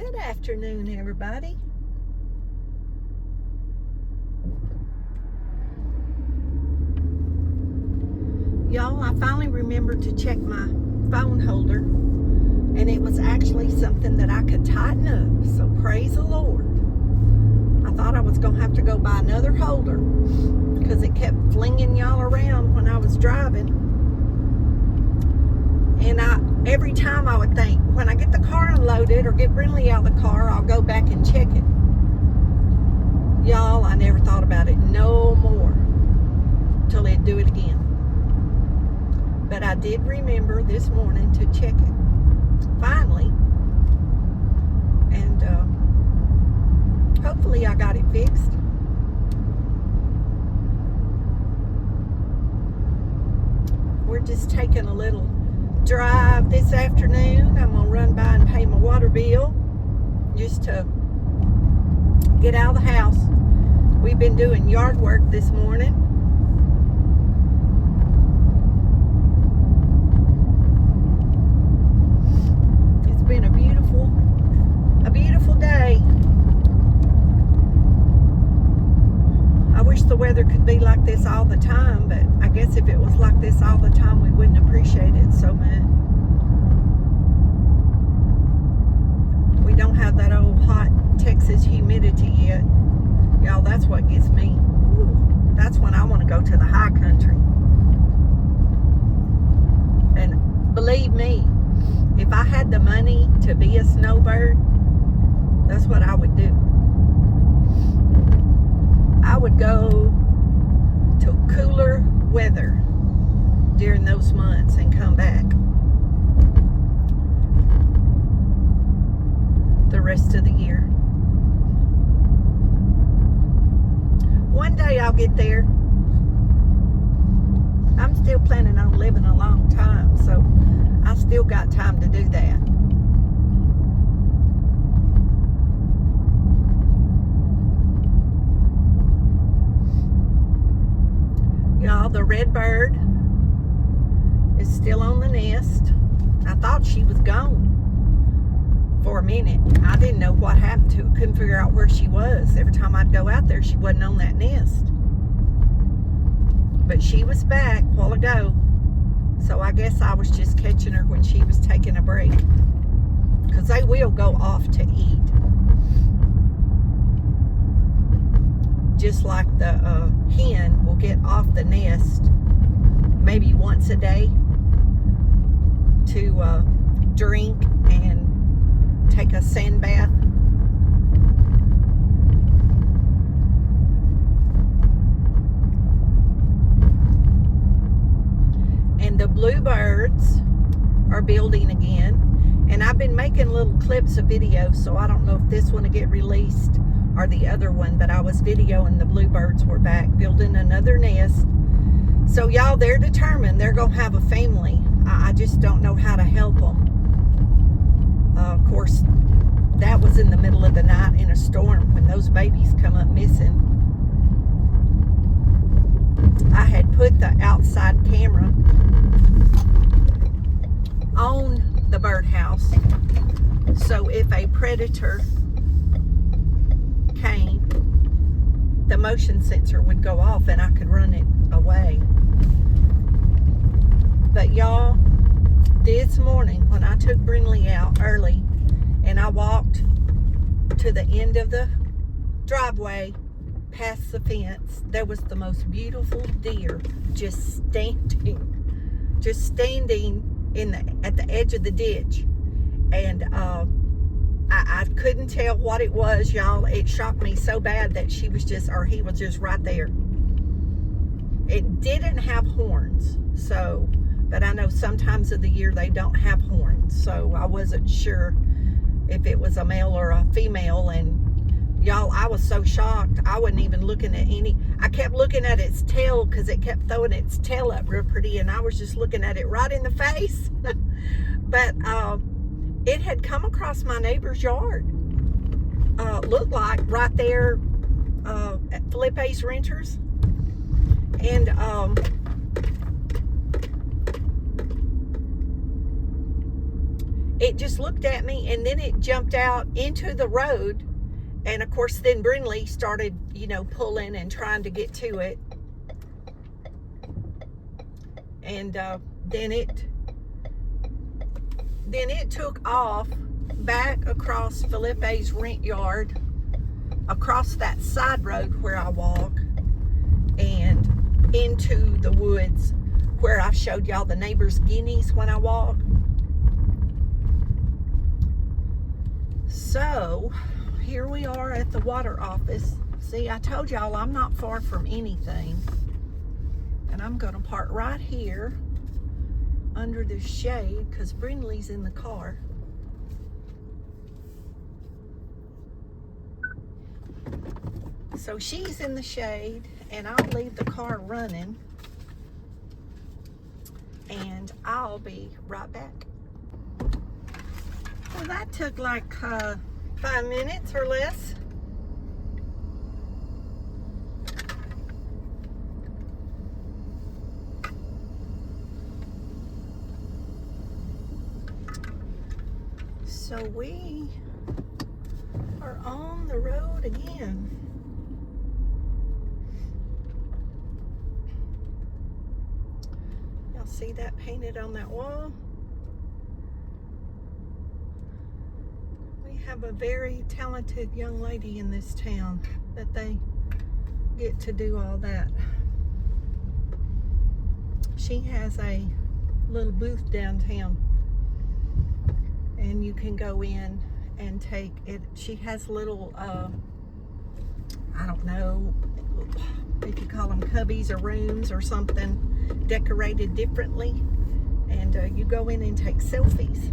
Good afternoon, everybody. Y'all, I finally remembered to check my phone holder, and it was actually something that I could tighten up, so praise the Lord. I thought I was going to have to go buy another holder because it kept flinging y'all around when I was driving. And every time I would think, when I get the car unloaded or get Brinley out of the car, I'll go back and check it. Y'all, I never thought about it no more till they'd do it again. But I did remember this morning to check it, finally. And hopefully I got it fixed. We're just taking a little drive this afternoon. I'm gonna run by and pay my water bill just to get out of the house. We've been doing yard work this morning. It's been a beautiful day. I wish the weather could be like this all the time, but I guess if it was like this all the time, we wouldn't appreciate it so much. We don't have that old hot Texas humidity yet. Y'all, that's what gets me. Ooh, that's when I want to go to the high country. And believe me, if I had the money to be a snowbird, that's what I would do. I would go to cooler weather during those months and come back the rest of the year. One day I'll get there. I'm still planning on living a long time, so I still got time to do that. Y'all, the red bird is still on the nest. I thought she was gone for a minute. I didn't know what happened to her. Couldn't figure out where she was. Every time I'd go out there, she wasn't on that nest. But she was back a while ago. So I guess I was just catching her when she was taking a break. Because they will go off to eat. Just like the hen will get off the nest maybe once a day to drink and take a sand bath. And the bluebirds are building again. And I've been making little clips of videos, so I don't know if this one will get released or the other one, but I was videoing the bluebirds were back building another nest. So y'all, they're determined they're gonna have a family. I just don't know how to help them. Of course, that was in the middle of the night in a storm when those babies come up missing. I had put the outside camera on the birdhouse, so if a predator came, the motion sensor would go off and I could run it away. But y'all, this morning when I took Brinley out early and I walked to the end of the driveway past the fence, there was the most beautiful deer just standing at the edge of the ditch. And I couldn't tell what it was, y'all. It shocked me so bad that he was just right there. It didn't have horns, so, but I know sometimes of the year they don't have horns, so I wasn't sure if it was a male or a female. And y'all, I was so shocked. I wasn't even looking at any. I kept looking at its tail because it kept throwing its tail up real pretty, and I was just looking at it right in the face. But it had come across my neighbor's yard. Looked like right there at Felipe's Renters. And it just looked at me, and then it jumped out into the road. And of course, then Brindley started, pulling and trying to get to it. And then it took off back across Felipe's rent yard, across that side road where I walk, and into the woods where I showed y'all the neighbor's guineas when I walk. So here we are at the water office. See, I told y'all I'm not far from anything. And I'm gonna park right here under the shade because Brindley's in the car. So she's in the shade, and I'll leave the car running, and I'll be right back. Well, that took like 5 minutes or less. So we are on the road again. Y'all see that painted on that wall? We have a very talented young lady in this town that they get to do all that. She has a little booth downtown, and you can go in and take it. She has little, I don't know if you call them cubbies or rooms or something, decorated differently. And you go in and take selfies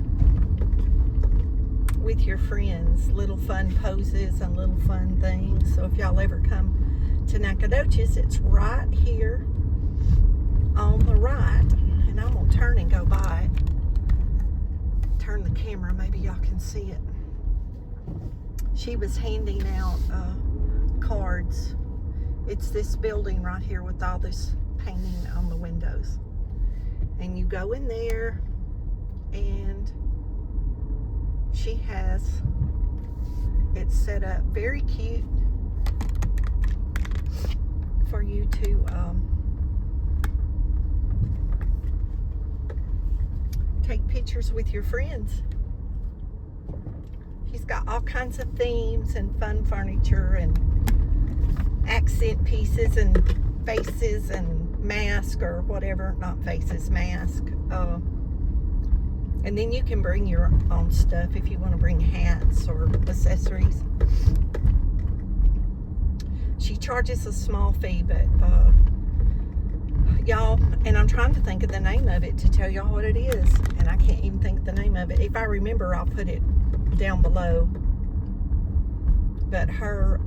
with your friends, little fun poses and little fun things. So if y'all ever come to Nacogdoches, it's right here on the right. And I'm gonna turn and go by it. Turn the camera, maybe y'all can see it. She was handing out cards. It's this building right here with all this painting on the windows. And you go in there, and she has it set up very cute for you to take pictures with your friends. She's got all kinds of themes and fun furniture and accent pieces and faces and mask or whatever. Not faces, mask. And then you can bring your own stuff if you want to bring hats or accessories. She charges a small fee, but y'all, and I'm trying to think of the name of it to tell y'all what it is, and I can't even think of the name of it. If I remember, I'll put it down below. But her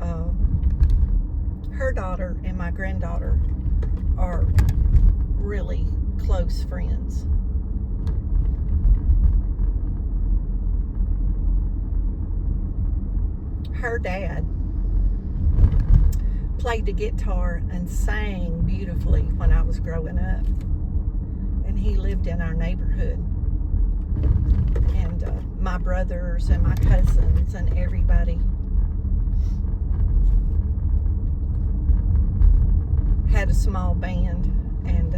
daughter and my granddaughter are really close friends. Her dad played the guitar and sang beautifully when I was growing up, and he lived in our neighborhood. And my brothers and my cousins and everybody had a small band, and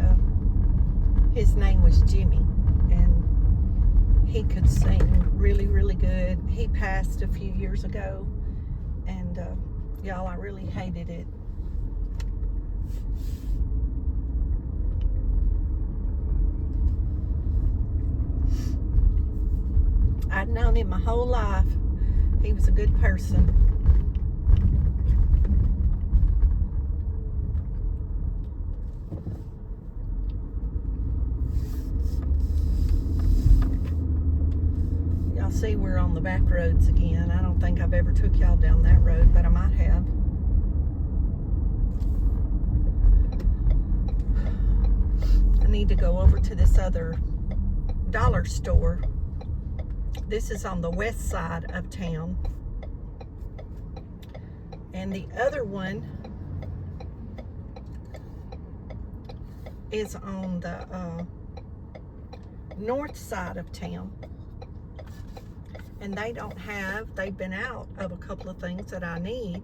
his name was Jimmy, and he could sing really, really good. He passed a few years ago, and y'all, I really hated it. I'd known him my whole life. He was a good person. Y'all see we're on the back roads again. I don't think I've ever took y'all down that road, but I might have. I need to go over to this other dollar store. This is on the west side of town. And the other one is on the north side of town. and they've been out of a couple of things that I need.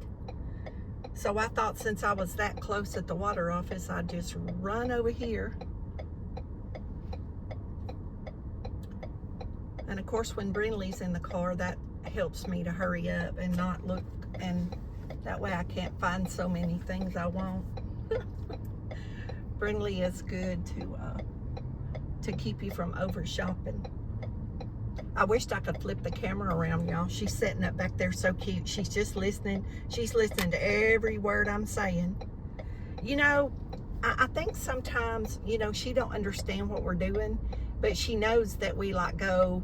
So I thought since I was that close at the water office, I'd just run over here. And of course, when Brindley's in the car, that helps me to hurry up and not look, and that way I can't find so many things I want. Brindley is good to keep you from over shopping. I wished I could flip the camera around, y'all. She's sitting up back there so cute. She's just listening. She's listening to every word I'm saying. You know, I think sometimes, you know, she don't understand what we're doing, but she knows that we like go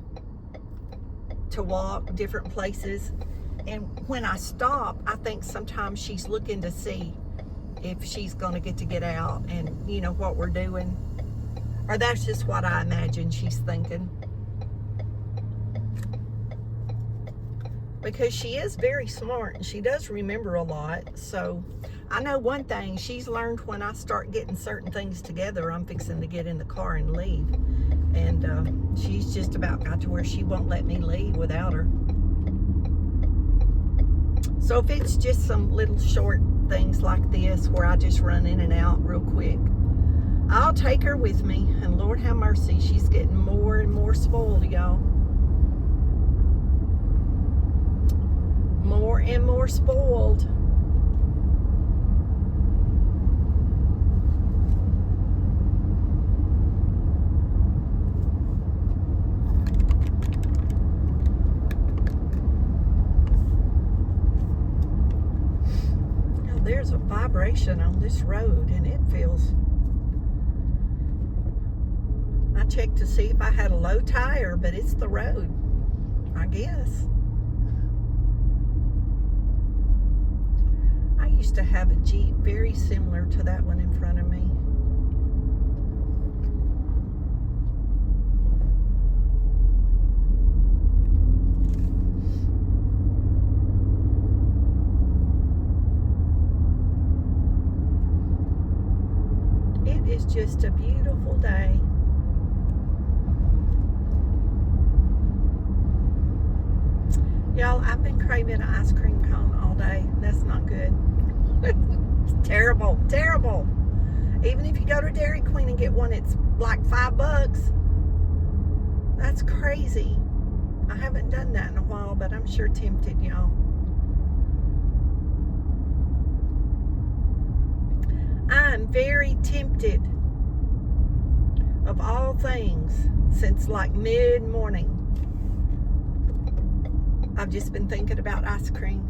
to walk different places. And when I stop, I think sometimes she's looking to see if she's going to get out and, you know, what we're doing. Or that's just what I imagine she's thinking. Because she is very smart and she does remember a lot. So I know one thing, she's learned when I start getting certain things together, I'm fixing to get in the car and leave. And she's just about got to where she won't let me leave without her. So if it's just some little short things like this where I just run in and out real quick, I'll take her with me. And Lord have mercy, she's getting more and more spoiled, y'all. More and more spoiled. Now there's a vibration on this road and it feels... I checked to see if I had a low tire, but it's the road, I guess. I used to have a Jeep very similar to that one in front of me. It is just a beautiful day. Y'all, I've been craving an ice cream cone all day. That's not good. It's terrible, terrible. Even if you go to Dairy Queen and get one, it's like $5. That's crazy. I haven't done that in a while, but I'm sure tempted, y'all. I'm very tempted, of all things, since like mid-morning. I've just been thinking about ice cream.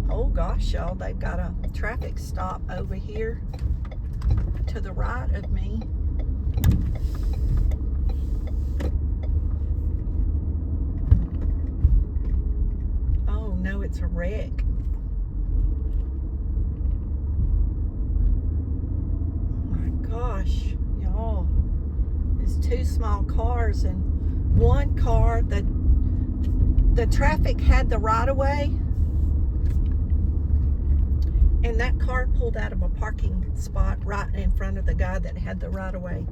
Oh gosh, y'all, they've got a traffic stop over here to the right of me. Oh no, it's a wreck. Oh my gosh, y'all. It's two small cars and one car, the traffic had the right of way. And that car pulled out of a parking spot right in front of the guy that had the right of way.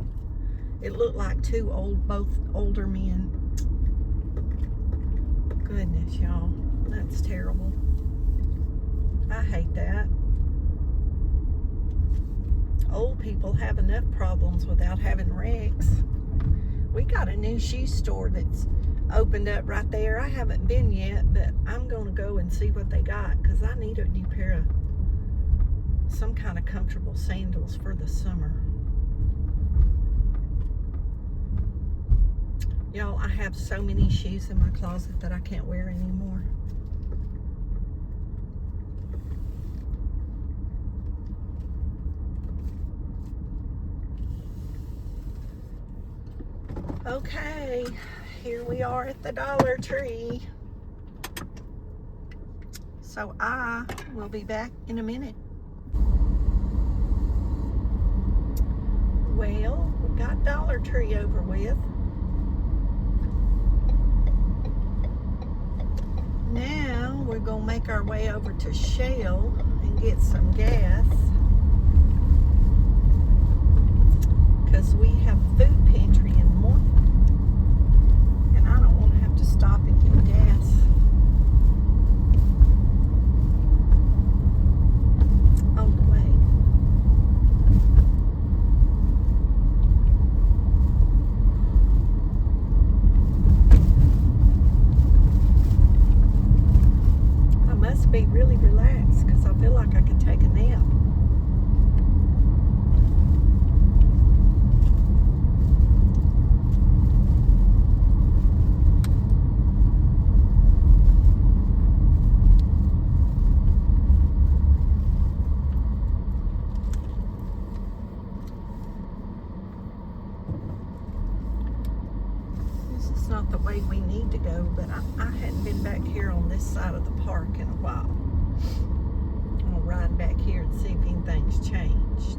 It looked like both older men. Goodness, y'all. That's terrible. I hate that. Old people have enough problems without having wrecks. We got a new shoe store that's opened up right there. I haven't been yet, but I'm going to go and see what they got because I need a new pair of some kind of comfortable sandals for the summer. Y'all, I have so many shoes in my closet that I can't wear anymore. Okay, here we are at the Dollar Tree. So I will be back in a minute. Well, we got Dollar Tree over with. Now we're gonna make our way over to Shell and get some gas. Because we have food pantry in the morning. And I don't want to have to stop be really relaxed because I feel like I could take a nap. Not the way we need to go, but I hadn't been back here on this side of the park in a while. I'm gonna ride back here and see if anything's changed.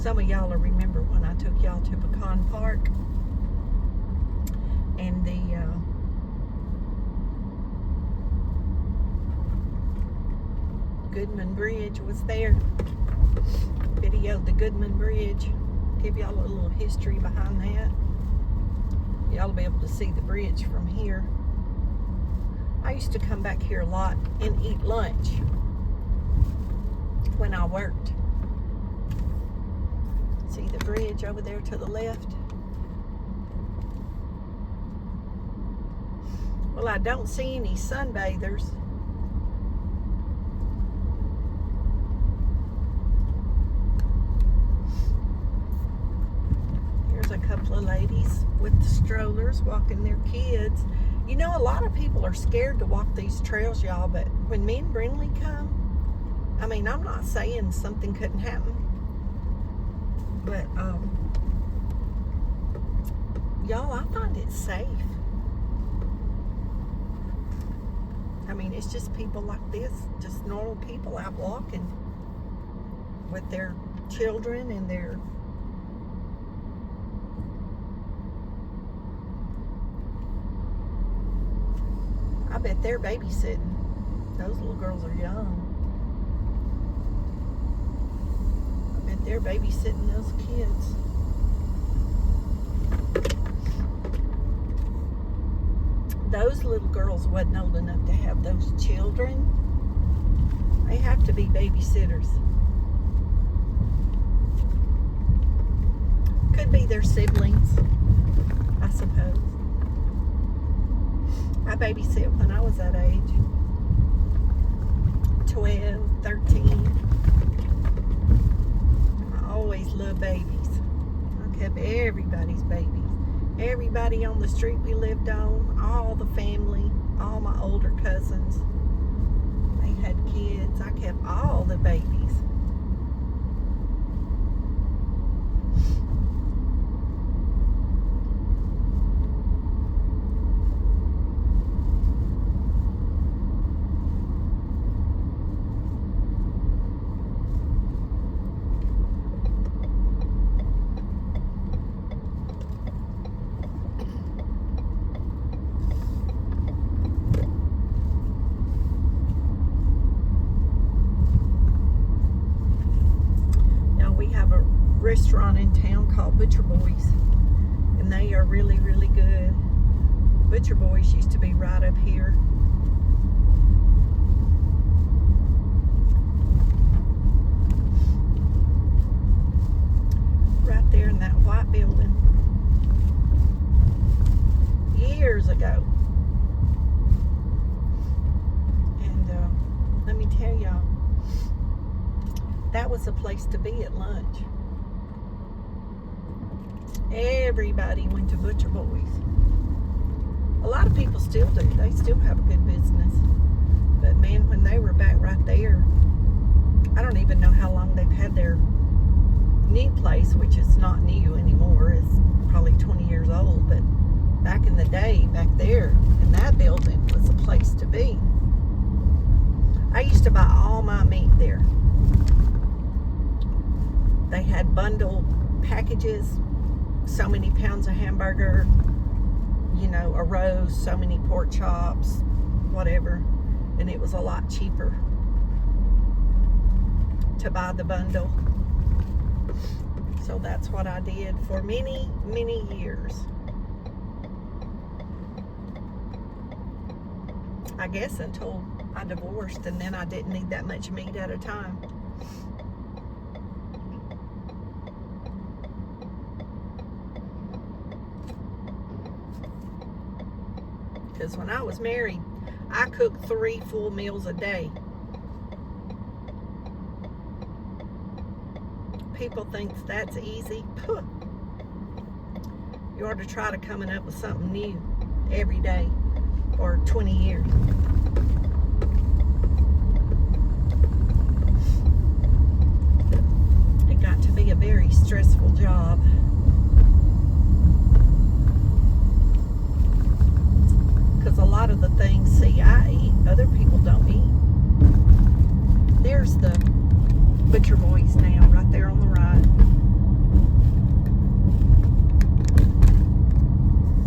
Some of y'all will remember when I took y'all to Pecan Park and the Goodman Bridge was there. Videoed the Goodman Bridge. Give y'all a little history behind that. Y'all will be able to see the bridge from here. I used to come back here a lot and eat lunch when I worked. See the bridge over there to the left? Well, I don't see any sunbathers. A couple of ladies with the strollers walking their kids. You know, a lot of people are scared to walk these trails, y'all, but when me and Brindley come, I mean, I'm not saying something couldn't happen, but y'all, I find it safe. I mean, it's just people like this, just normal people out walking with their children and their I bet they're babysitting. Those little girls are young. I bet they're babysitting those kids. Those little girls wasn't old enough to have those children. They have to be babysitters. Could be their siblings, I suppose. I babysit when I was that age. 12, 13. I always loved babies. I kept everybody's babies. Everybody on the street we lived on, all the family, all my older cousins, they had kids. I kept all the babies. Restaurant in town called Butcher Boys, and they are really, really good. Butcher Boys used to be right up here. Right there in that white building. Years ago. And let me tell y'all, that was the place to be at lunch. Everybody went to Butcher Boys. A lot of people still do. They still have a good business. But man, when they were back right there, I don't even know how long they've had their new place, which is not new anymore. It's probably 20 years old. But back in the day, back there in that building was a place to be. I used to buy all my meat there. They had bundle packages. So many pounds of hamburger, you know, a roast, so many pork chops, whatever. And it was a lot cheaper to buy the bundle. So that's what I did for many, many years. I guess until I divorced, and then I didn't need that much meat at a time. Because when I was married, I cooked 3 full meals a day. People think that's easy. Puh. You ought to try to coming up with something new every day for 20 years. It got to be a very stressful job. Because a lot of the things, see, I eat, other people don't eat. There's the Butcher Boys now, right there on the right.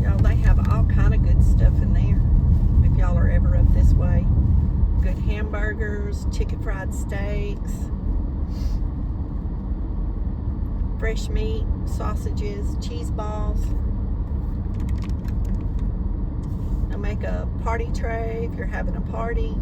Y'all, they have all kind of good stuff in there. If y'all are ever up this way. Good hamburgers, chicken fried steaks, fresh meat, sausages, cheese balls. They'll make a party tray if you're having a party.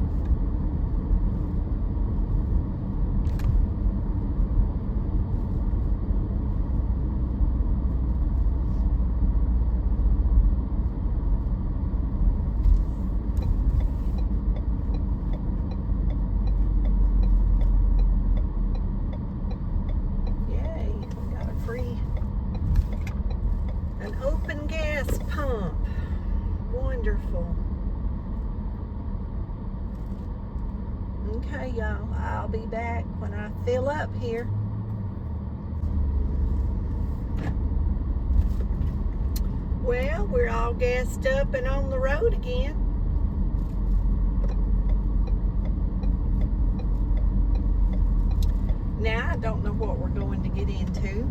An open gas pump. Wonderful. Okay, y'all. I'll be back when I fill up here. Well, we're all gassed up and on the road again. Now, I don't know what we're going to get into.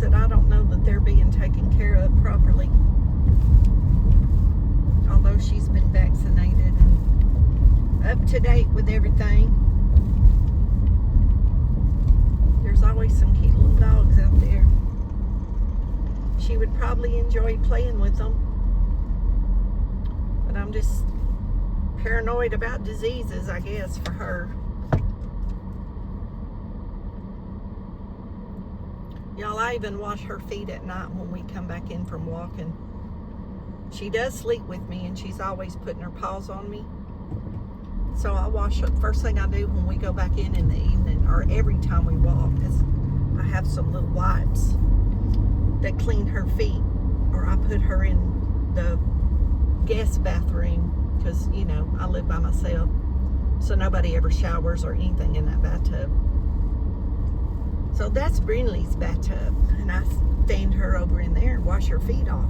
That I don't know that they're being taken care of properly. Although she's been vaccinated and up to date with everything. There's always some cute little dogs out there. She would probably enjoy playing with them. But I'm just paranoid about diseases, I guess, for her. Y'all, I even wash her feet at night when we come back in from walking. She does sleep with me, and she's always putting her paws on me. So I wash her. First thing I do when we go back in the evening, or every time we walk, is I have some little wipes that clean her feet, or I put her in the guest bathroom, because, you know, I live by myself, so nobody ever showers or anything in that bathtub. So that's Brinley's bathtub, and I stand her over in there and wash her feet off.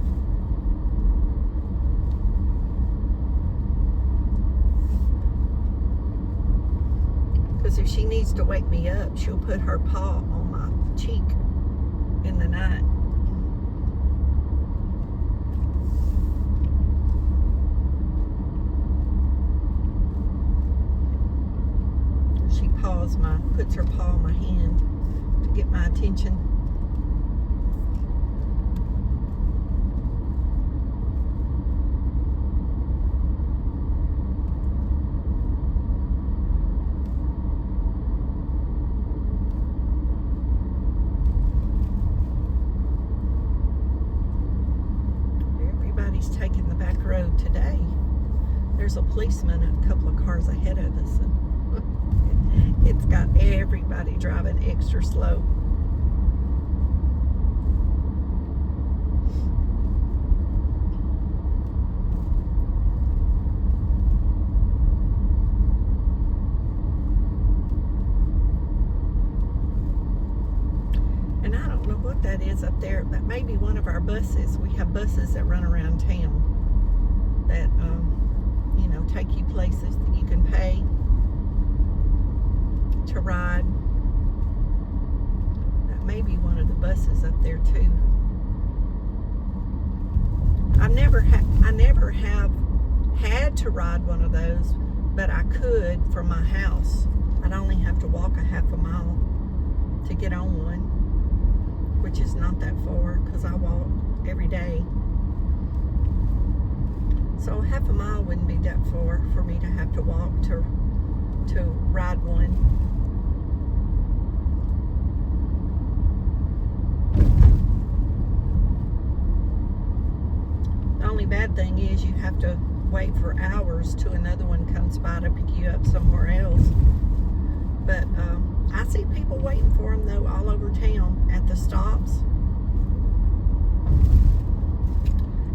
Because if she needs to wake me up, she'll put her paw on my cheek in the night. She puts her paw on my hand to get my attention. Everybody's taking the back road today. There's a policeman a couple of cars ahead of us, and it's got everybody driving extra slow. And I don't know what that is up there. That may be one of our buses. We have buses that run around town that, you know, take you places that you can pay. to ride. That may be one of the buses up there too. I never have had to ride one of those, but I could from my house. I'd only have to walk a half a mile to get on one, which is not that far because I walk every day. So half a mile wouldn't be that far for me to have to walk to ride one. The only bad thing is you have to wait for hours till another one comes by to pick you up somewhere else. But I see people waiting for them though all over town at the stops.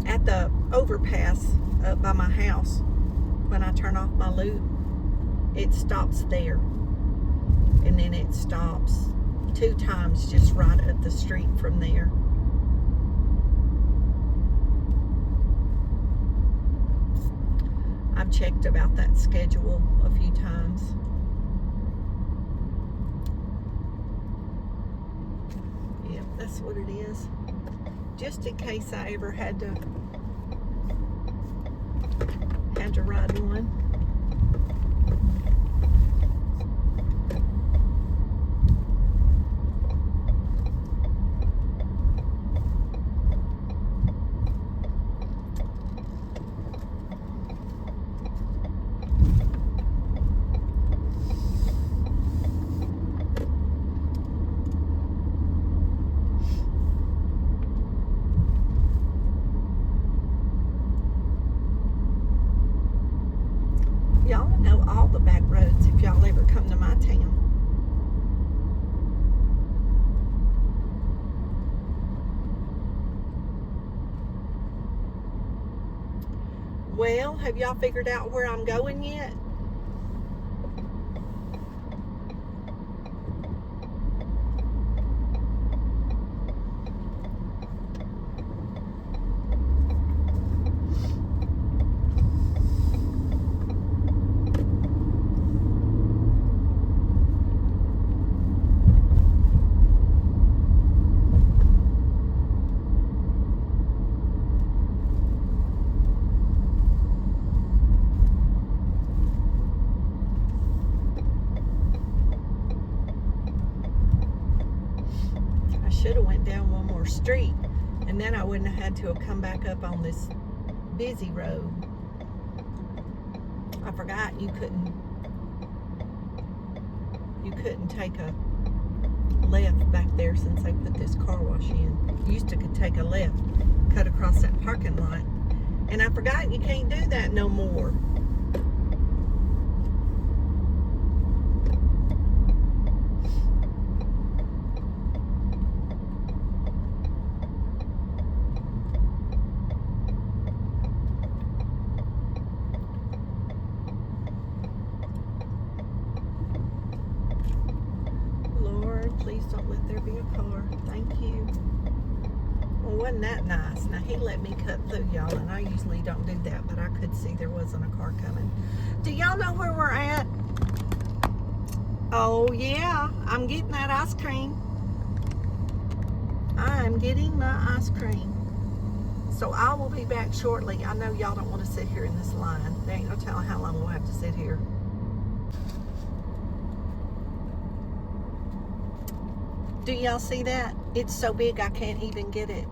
At the overpass up by my house, when I turn off my loop, it stops there. And then it stops 2 times just right up the street from there. I've checked about that schedule a few times. Yep, that's what it is. Just in case I ever had to ride one. Y'all know all the back roads if y'all ever come to my town. Well, have y'all figured out where I'm going yet? Should have went down one more street, and then I wouldn't have had to have come back up on this busy road. I forgot you couldn't take a left back there since they put this car wash in. You used to could take a left, cut across that parking lot, and I forgot you can't do that no more. Please don't let there be a car. Thank you. Well, wasn't that nice? Now, he let me cut through, y'all, and I usually don't do that, but I could see there wasn't a car coming. Do y'all know where we're at? Oh, yeah. I'm getting that ice cream. I'm getting my ice cream. So I will be back shortly. I know y'all don't want to sit here in this line. There ain't no telling how long we'll have to sit here. Do y'all see that? It's so big I can't even get it.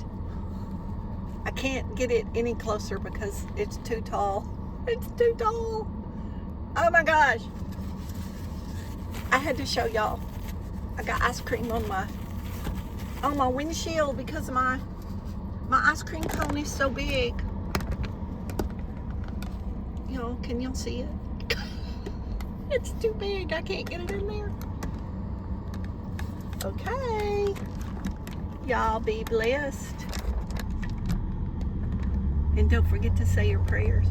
I can't get it any closer because it's too tall. It's too tall. Oh my gosh. I had to show y'all. I got ice cream on my windshield because my ice cream cone is so big. Y'all, can y'all see it? It's too big. I can't get it in there. Okay, y'all be blessed, and don't forget to say your prayers.